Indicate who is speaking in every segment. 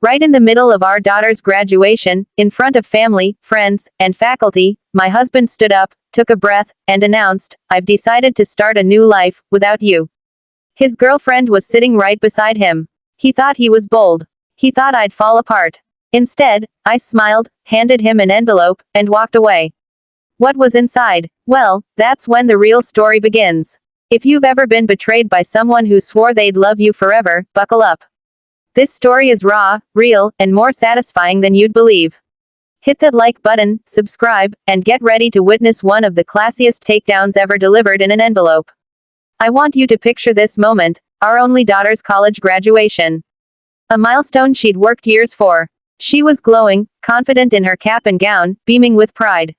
Speaker 1: Right in the middle of our daughter's graduation, in front of family, friends, and faculty, my husband stood up, took a breath, and announced, "I've decided to start a new life, without you." His girlfriend was sitting right beside him. He thought he was bold. He thought I'd fall apart. Instead, I smiled, handed him an envelope, and walked away. What was inside? Well, that's when the real story begins. If you've ever been betrayed by someone who swore they'd love you forever, buckle up. This story is raw, real, and more satisfying than you'd believe. Hit that like button, subscribe, and get ready to witness one of the classiest takedowns ever delivered in an envelope. I want you to picture this moment, our only daughter's college graduation. A milestone she'd worked years for. She was glowing, confident in her cap and gown, beaming with pride.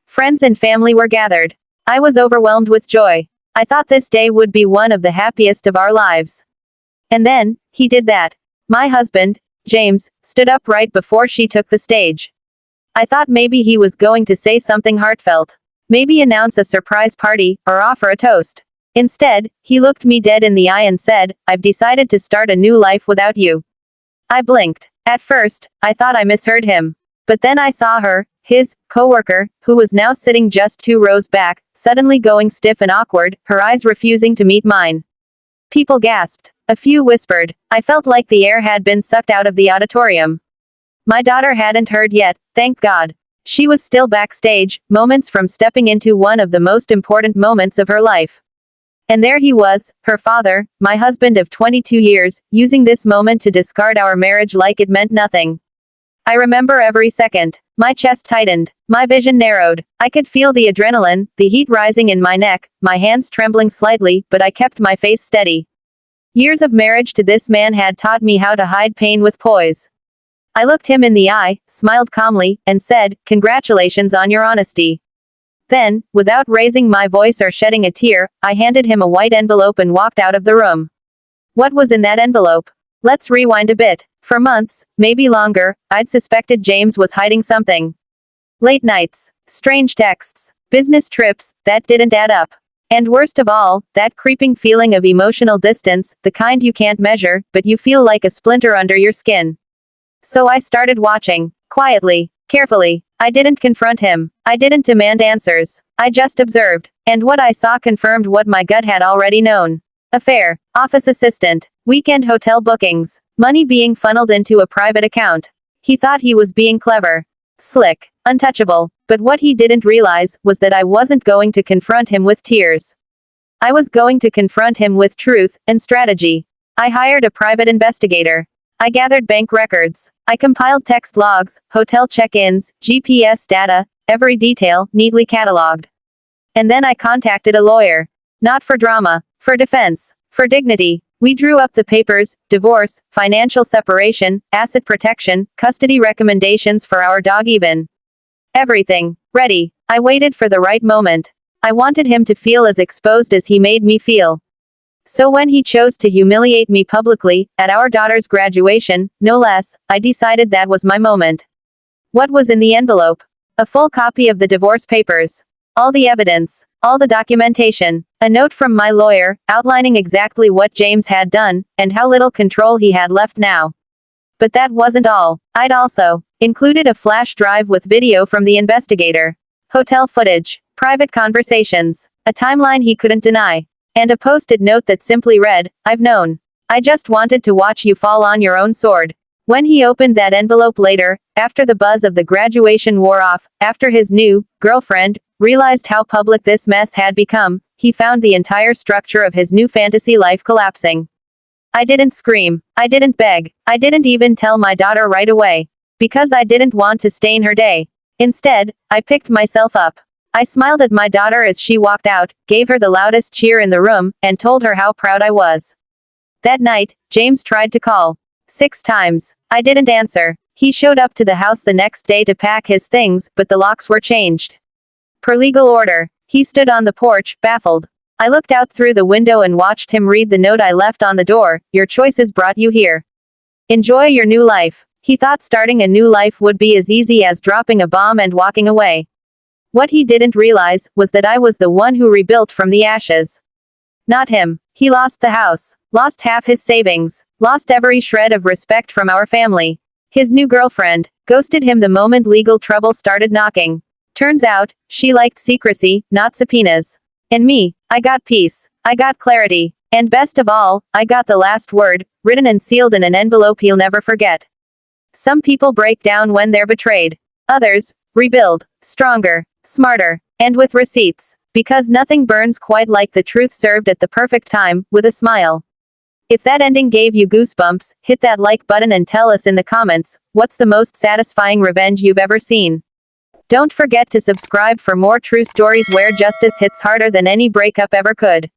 Speaker 1: Friends and family were gathered. I was overwhelmed with joy. I thought this day would be one of the happiest of our lives. And then, he did that. My husband, James, stood up right before she took the stage. I thought maybe he was going to say something heartfelt. Maybe announce a surprise party, or offer a toast. Instead, he looked me dead in the eye and said, "I've decided to start a new life without you." I blinked. At first, I thought I misheard him. But then I saw her, his coworker, who was now sitting just 2 rows back, suddenly going stiff and awkward, her eyes refusing to meet mine. People gasped. A few whispered. I felt like the air had been sucked out of the auditorium. My daughter hadn't heard yet, thank God. She was still backstage, moments from stepping into one of the most important moments of her life. And there he was, her father, my husband of 22 years, using this moment to discard our marriage like it meant nothing. I remember every second. My chest tightened. My vision narrowed. I could feel the adrenaline, the heat rising in my neck, my hands trembling slightly, but I kept my face steady. Years of marriage to this man had taught me how to hide pain with poise. I looked him in the eye, smiled calmly, and said, "Congratulations on your honesty." Then, without raising my voice or shedding a tear, I handed him a white envelope and walked out of the room. What was in that envelope? Let's rewind a bit. For months, maybe longer, I'd suspected James was hiding something. Late nights, strange texts, business trips that didn't add up. And worst of all, that creeping feeling of emotional distance, the kind you can't measure, but you feel like a splinter under your skin. So I started watching. Quietly. Carefully. I didn't confront him. I didn't demand answers. I just observed. And what I saw confirmed what my gut had already known. Affair. Office assistant. Weekend hotel bookings. Money being funneled into a private account. He thought he was being clever. Slick. Untouchable. But what he didn't realize was that I wasn't going to confront him with tears. I was going to confront him with truth and strategy. I hired a private investigator. I gathered bank records. I compiled text logs, hotel check-ins, GPS data, every detail, neatly cataloged. And then I contacted a lawyer. Not for drama, for defense, for dignity. We drew up the papers: divorce, financial separation, asset protection, custody recommendations for our dog, even. Everything. Ready. I waited for the right moment. I wanted him to feel as exposed as he made me feel. So when he chose to humiliate me publicly, at our daughter's graduation, no less, I decided that was my moment. What was in the envelope? A full copy of the divorce papers. All the evidence. All the documentation. A note from my lawyer, outlining exactly what James had done, and how little control he had left now. But that wasn't all. I'd also included a flash drive with video from the investigator. Hotel footage. Private conversations. A timeline he couldn't deny. And a post-it note that simply read, "I've known. I just wanted to watch you fall on your own sword." When he opened that envelope later, after the buzz of the graduation wore off, after his new girlfriend realized how public this mess had become, he found the entire structure of his new fantasy life collapsing. I didn't scream. I didn't beg. I didn't even tell my daughter right away. Because I didn't want to stain her day. Instead, I picked myself up. I smiled at my daughter as she walked out, gave her the loudest cheer in the room, and told her how proud I was. That night, James tried to call. 6 times. I didn't answer. He showed up to the house the next day to pack his things, but the locks were changed. Per legal order. He stood on the porch, baffled. I looked out through the window and watched him read the note I left on the door. "Your choices brought you here. Enjoy your new life." He thought starting a new life would be as easy as dropping a bomb and walking away. What he didn't realize was that I was the one who rebuilt from the ashes. Not him. He lost the house. Lost half his savings. Lost every shred of respect from our family. His new girlfriend ghosted him the moment legal trouble started knocking. Turns out, she liked secrecy, not subpoenas. And me, I got peace. I got clarity. And best of all, I got the last word, written and sealed in an envelope he'll never forget. Some people break down when they're betrayed. Others rebuild, stronger, smarter, and with receipts. Because nothing burns quite like the truth served at the perfect time, with a smile. If that ending gave you goosebumps, hit that like button and tell us in the comments, what's the most satisfying revenge you've ever seen? Don't forget to subscribe for more true stories where justice hits harder than any breakup ever could.